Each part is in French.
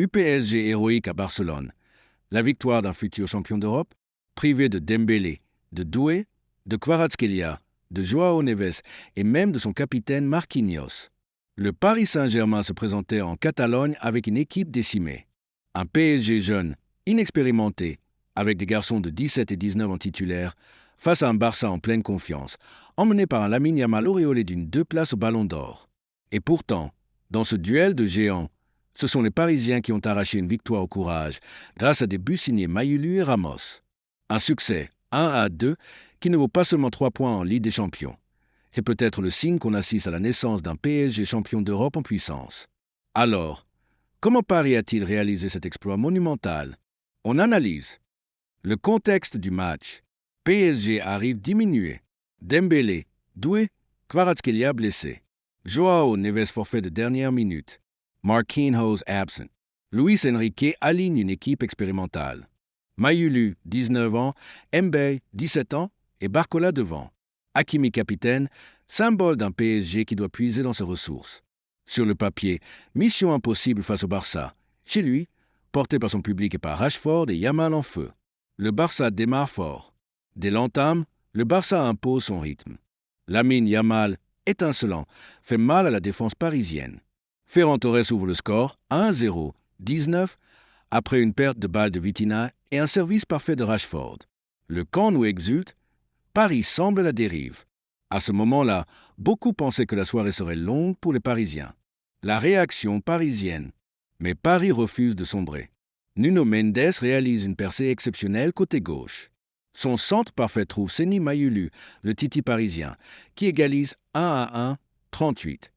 UPSG héroïque à Barcelone. La victoire d'un futur champion d'Europe, privé de Dembélé, de Doué, de Kvaratskhelia, de Joao Neves et même de son capitaine Marquinhos. Le Paris Saint-Germain se présentait en Catalogne avec une équipe décimée. Un PSG jeune, inexpérimenté, avec des garçons de 17 et 19 ans titulaires, face à un Barça en pleine confiance, emmené par un Lamine Yamal auréolé d'une 2 places au Ballon d'Or. Et pourtant, dans ce duel de géants, ce sont les Parisiens qui ont arraché une victoire au courage grâce à des buts signés Mayulu et Ramos. Un succès 1-2 qui ne vaut pas seulement 3 points en Ligue des Champions. C'est peut-être le signe qu'on assiste à la naissance d'un PSG champion d'Europe en puissance. Alors, comment Paris a-t-il réalisé cet exploit monumental? On analyse. Le contexte du match. PSG arrive diminué. Dembélé, Doué, Kvaratskhelia blessé. Joao Neves forfait de dernière minute. Marquinhos absent. Luis Enrique aligne une équipe expérimentale. Mayulu, 19 ans, Mbaye, 17 ans et Barcola devant. Hakimi capitaine, symbole d'un PSG qui doit puiser dans ses ressources. Sur le papier, mission impossible face au Barça. Chez lui, porté par son public et par Rashford et Yamal en feu. Le Barça démarre fort. Dès l'entame, le Barça impose son rythme. Lamine Yamal, étincelant, fait mal à la défense parisienne. Ferran Torres ouvre le score 1-0, 19, après une perte de balle de Vitinha et un service parfait de Rashford. Le camp nous exulte, Paris semble à la dérive. À ce moment-là, beaucoup pensaient que la soirée serait longue pour les Parisiens. La réaction parisienne. Mais Paris refuse de sombrer. Nuno Mendes réalise une percée exceptionnelle côté gauche. Son centre parfait trouve Seny Mayulu, le Titi parisien, qui égalise 1-1, 38.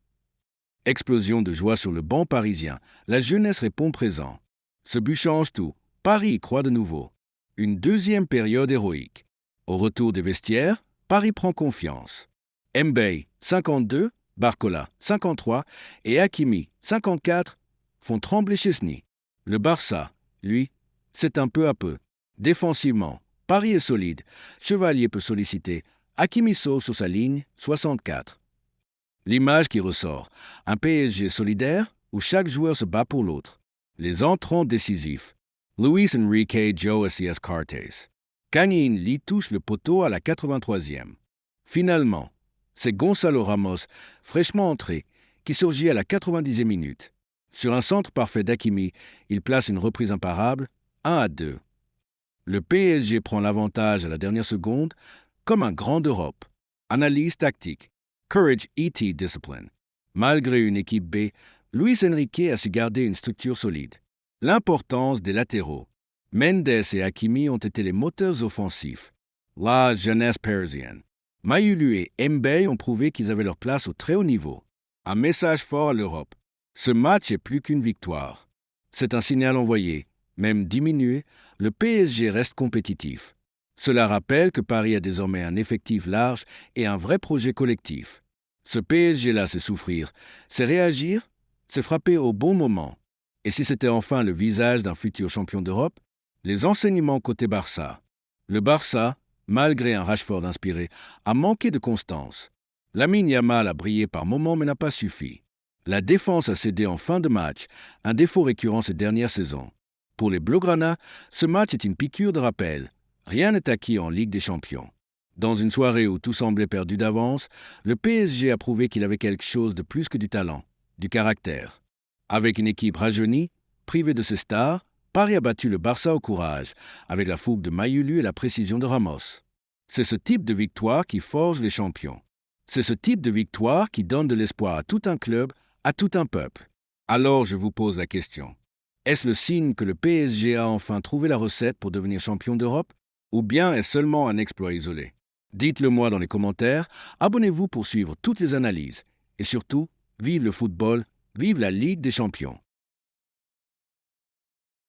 Explosion de joie sur le banc parisien. La jeunesse répond présent. Ce but change tout. Paris y croit de nouveau. Une deuxième période héroïque. Au retour des vestiaires, Paris prend confiance. Mbaye, 52, Barcola, 53 et Hakimi, 54, font trembler Chesney. Le Barça, lui, c'est un peu à peu. Défensivement, Paris est solide. Chevalier peut solliciter. Hakimi sauve sur sa ligne, 64. L'image qui ressort, un PSG solidaire où chaque joueur se bat pour l'autre. Les entrants décisifs. Luis Enrique Joe S.C.S. Cartes. Kangin Lee touche le poteau à la 83e. Finalement, c'est Gonzalo Ramos, fraîchement entré, qui surgit à la 90e minute. Sur un centre parfait d'Hakimi, il place une reprise imparable, 1-2. Le PSG prend l'avantage à la dernière seconde, comme un grand d'Europe. Analyse tactique. Courage E.T. Discipline. Malgré une équipe B, Luis Enrique a su garder une structure solide. L'importance des latéraux. Mendes et Hakimi ont été les moteurs offensifs. La jeunesse parisienne. Mayulu et Mbaye ont prouvé qu'ils avaient leur place au très haut niveau. Un message fort à l'Europe. Ce match est plus qu'une victoire. C'est un signal envoyé. Même diminué, le PSG reste compétitif. Cela rappelle que Paris a désormais un effectif large et un vrai projet collectif. Ce PSG-là, c'est souffrir, c'est réagir, c'est frapper au bon moment. Et si c'était enfin le visage d'un futur champion d'Europe, les enseignements côté Barça. Le Barça, malgré un Rashford inspiré, a manqué de constance. Lamine Yamal a brillé par moments mais n'a pas suffi. La défense a cédé en fin de match, un défaut récurrent ces dernières saisons. Pour les Blaugrana, ce match est une piqûre de rappel. Rien n'est acquis en Ligue des Champions. Dans une soirée où tout semblait perdu d'avance, le PSG a prouvé qu'il avait quelque chose de plus que du talent, du caractère. Avec une équipe rajeunie, privée de ses stars, Paris a battu le Barça au courage, avec la fougue de Mayulu et la précision de Ramos. C'est ce type de victoire qui forge les champions. C'est ce type de victoire qui donne de l'espoir à tout un club, à tout un peuple. Alors je vous pose la question. Est-ce le signe que le PSG a enfin trouvé la recette pour devenir champion d'Europe? Ou bien est-ce seulement un exploit isolé? Dites-le moi dans les commentaires, abonnez-vous pour suivre toutes les analyses. Et surtout, vive le football, vive la Ligue des Champions.